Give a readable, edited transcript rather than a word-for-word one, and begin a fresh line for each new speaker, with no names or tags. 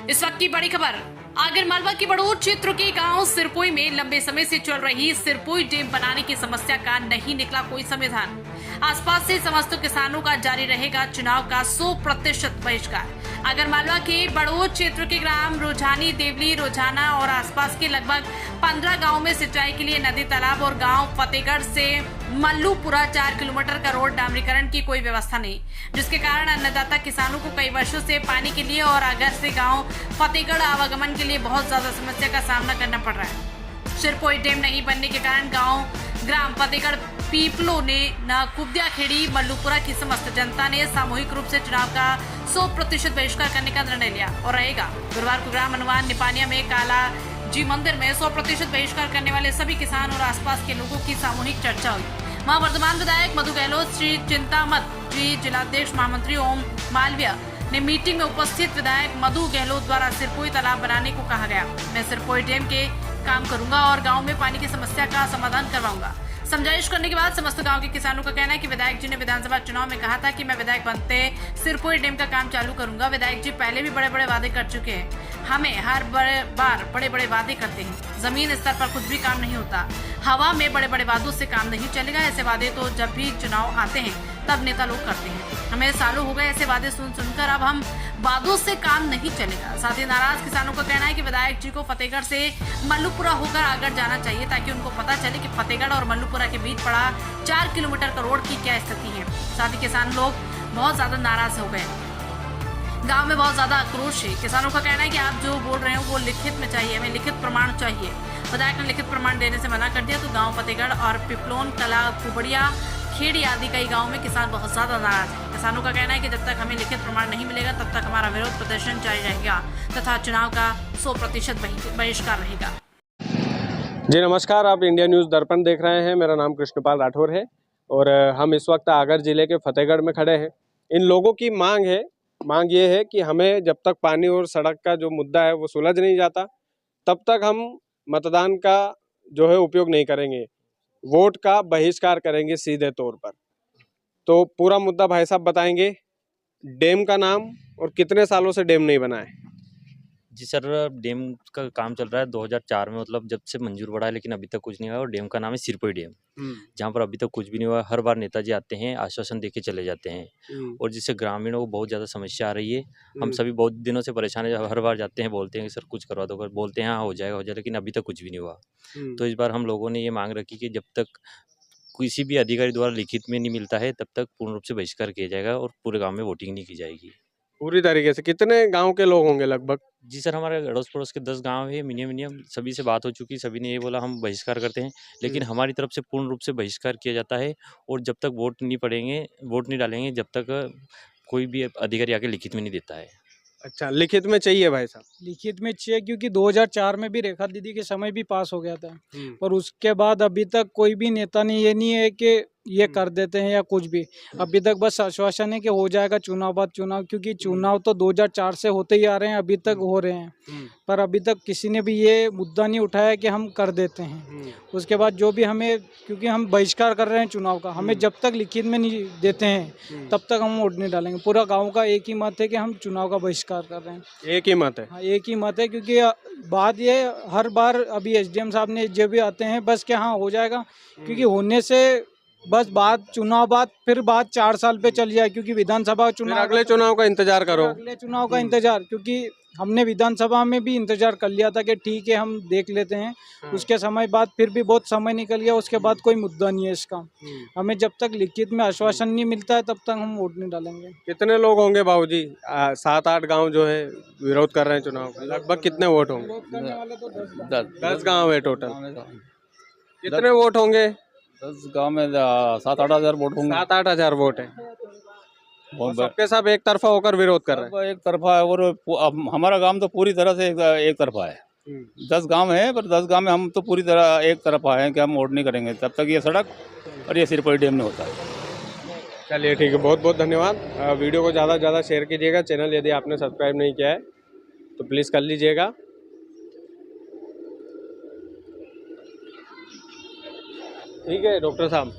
इस वक्त की बड़ी खबर आगर मालवा के बड़ौद क्षेत्र के गांव सिरपोई में लंबे समय से चल रही सिरपोई डैम बनाने की समस्या का नहीं निकला कोई समाधान। आसपास से समस्त किसानों का जारी रहेगा चुनाव का 100% बहिष्कार। आगर मालवा के बड़ौद क्षेत्र के ग्राम रोजानी, देवली, रोजाना और आसपास के लगभग 15 गांवों में सिंचाई के लिए नदी, तालाब और गांव फतेहगढ़ से मल्लूपुरा 4 किलोमीटर का रोड डामरीकरण की कोई व्यवस्था नहीं, जिसके कारण अन्नदाता किसानों को कई वर्षों से पानी के लिए और आगर से गांव फतेहगढ़ आवागमन के लिए बहुत ज्यादा समस्या का सामना करना पड़ रहा है। सिरपोई डैम नहीं बनने के कारण ग्राम फतेहगढ़ पीपलो ने न कुब्दिया खेड़ी मल्लूपुरा की समस्त जनता ने सामूहिक रूप से चुनाव का 100% बहिष्कार करने का निर्णय लिया और रहेगा। गुरुवार को ग्राम अनुमान निपानिया में काला जी मंदिर में 100% बहिष्कार करने वाले सभी किसान और आसपास के लोगों की सामूहिक चर्चा हुई। वहाँ वर्तमान विधायक मधु गहलोत, श्री चिंतामत जी, जिलाध्यक्ष महामंत्री ओम मालवीय ने मीटिंग में उपस्थित विधायक मधु गहलोत द्वारा सिरपोई तालाब बनाने को कहा गया। मैं सिरपोई डैम के काम करूंगा और गांव में पानी की समस्या का समाधान करवाऊंगा। समझाइश करने के बाद समस्त गांव के किसानों का कहना है कि विधायक जी ने विधानसभा चुनाव में कहा था कि मैं विधायक बनते सिरपोई डैम का काम चालू करूंगा। विधायक जी पहले भी बड़े बड़े वादे कर चुके हैं, हमें हर बार बड़े बड़े वादे करते हैं, जमीन स्तर पर कुछ भी काम नहीं होता, हवा में बड़े बड़े वादों से काम नहीं चलेगा। ऐसे वादे तो जब भी चुनाव आते हैं तब नेता लोग करते हैं, हमें सालों हो गए ऐसे वादे सुनकर, अब हम वादों से काम नहीं चलेगा। साथ ही नाराज किसानों का कहना है कि विधायक जी को फतेहगढ़ से मल्लूपुरा होकर आगर जाना चाहिए ताकि उनको पता चले कि फतेहगढ़ और मल्लूपुरा के बीच पड़ा 4 किलोमीटर का रोड की क्या स्थिति है। साथ ही किसान लोग बहुत ज्यादा नाराज हो गए, गांव में बहुत ज्यादा आक्रोश है। किसानों का कहना है कि आप जो बोल रहे हो वो लिखित में चाहिए, हमें लिखित प्रमाण चाहिए। विधायक ने लिखित प्रमाण देने से मना कर दिया तो गांव फतेहगढ़ और पिपलोन, कला, कुबड़िया, खेड़ी आदि कई गांवों में किसान बहुत ज्यादा नाराज है। किसानों का कहना है कि जब तक हमें लिखित प्रमाण नहीं मिलेगा तब तक हमारा विरोध प्रदर्शन जारी रहेगा तथा चुनाव का 100% बहिष्कार रहेगा।
जी नमस्कार, आप इंडिया न्यूज़ दर्पण देख रहे हैं। मेरा नाम कृष्णपाल राठौर है और हम इस वक्त आगर जिले के फतेहगढ़ में खड़े हैं। इन लोगों की मांग ये है कि हमें जब तक पानी और सड़क का जो मुद्दा है वो सुलझ नहीं जाता तब तक हम मतदान का जो है उपयोग नहीं करेंगे, वोट का बहिष्कार करेंगे सीधे तौर पर। तो पूरा मुद्दा भाई साहब बताएंगे, डैम का नाम और कितने सालों से डैम नहीं बना है।
जी सर, डैम का काम चल रहा है 2004 में, मतलब जब से मंजूर पड़ा है, लेकिन अभी तक कुछ नहीं हुआ। और डैम का नाम है सिरपोई डैम, जहाँ पर अभी तक कुछ भी नहीं हुआ। हर बार नेताजी आते हैं, आश्वासन देके चले जाते हैं और जिससे ग्रामीणों को बहुत ज़्यादा समस्या आ रही है। हम सभी बहुत दिनों से परेशान है, हर बार जाते हैं, बोलते हैं कि सर कुछ करवा दो, बोलते हैं हाँ हो जाएगा, लेकिन अभी तक कुछ भी नहीं हुआ। तो इस बार हम लोगों ने ये मांग रखी कि जब तक किसी भी अधिकारी द्वारा लिखित में नहीं मिलता है तब तक पूर्ण रूप से बहिष्कार किया जाएगा और पूरे गाँव में वोटिंग नहीं की जाएगी।
पूरी तरीके से कितने गांव के लोग होंगे लगभग?
जी सर, हमारे अड़ोस पड़ोस के 10 गांव है मिनिमम, सभी से बात हो चुकी, सभी ने ये बोला हम बहिष्कार करते हैं, लेकिन हमारी तरफ से पूर्ण रूप से बहिष्कार किया जाता है। और जब तक वोट नहीं डालेंगे, जब तक कोई भी अधिकारी आके लिखित में नहीं देता है।
अच्छा, लिखित में चाहिए भाई साहब?
लिखित में चाहिए क्योंकि 2004 में भी रेखा दीदी के समय भी पास हो गया था और उसके बाद अभी तक कोई भी नेता ने ये नहीं है कि ये कर देते हैं या कुछ भी। अभी तक बस आश्वासन है कि हो जाएगा चुनाव बाद चुनाव, क्योंकि चुनाव तो 2004 से होते ही आ रहे हैं, अभी तक हो रहे हैं, पर अभी तक किसी ने भी ये मुद्दा नहीं उठाया कि हम कर देते हैं। उसके बाद जो भी हमें, क्योंकि हम बहिष्कार कर रहे हैं चुनाव का, हमें जब तक लिखित में नहीं देते हैं तब तक हम वोट नहीं डालेंगे। पूरा गाँव का एक ही मत है कि हम चुनाव का बहिष्कार कर रहे हैं।
एक ही मत है?
हाँ, एक ही मत है, क्योंकि बात ये हर बार अभी एसडीएम साहब ने जब भी आते हैं बस कि हाँ हो जाएगा, क्योंकि होने से बस बात चुनाव बाद फिर बात 4 साल पे चल जाए, क्योंकि विधानसभा चुनाव,
अगले चुनाव का इंतजार करो,
अगले चुनाव का इंतजार, क्योंकि हमने विधानसभा में भी इंतजार कर लिया था कि ठीक है हम देख लेते हैं। उसके समय बाद फिर भी बहुत समय निकल गया, उसके बाद कोई मुद्दा नहीं है इसका। हमें जब तक लिखित में आश्वासन नहीं मिलता है तब तक हम वोट नहीं डालेंगे।
कितने लोग होंगे बाबूजी? 7-8 गांव जो है विरोध कर रहे हैं चुनाव का, लगभग कितने वोट होंगे?
विरोध करने वाले तो
10 गांव है टोटल। कितने वोट होंगे?
10 गाँव में 7-8 हज़ार वोट होंगे।
7-8 हजार वोट है। और सबके सब एक तरफा होकर विरोध कर रहे हैं।
एक तरफा है और हमारा गांव तो पूरी तरह से एक तरफा है। 10 गांव है पर 10 गांव में हम तो पूरी तरह एक तरफा है कि हम वोट नहीं करेंगे तब तक ये सड़क और ये सिरपोई डैम नहीं होता है।
चलिए ठीक है, बहुत बहुत धन्यवाद। वीडियो को ज़्यादा से ज़्यादा शेयर कीजिएगा। चैनल यदि आपने सब्सक्राइब नहीं किया है तो प्लीज़ कर लीजिएगा। ठीक है डॉक्टर साहब।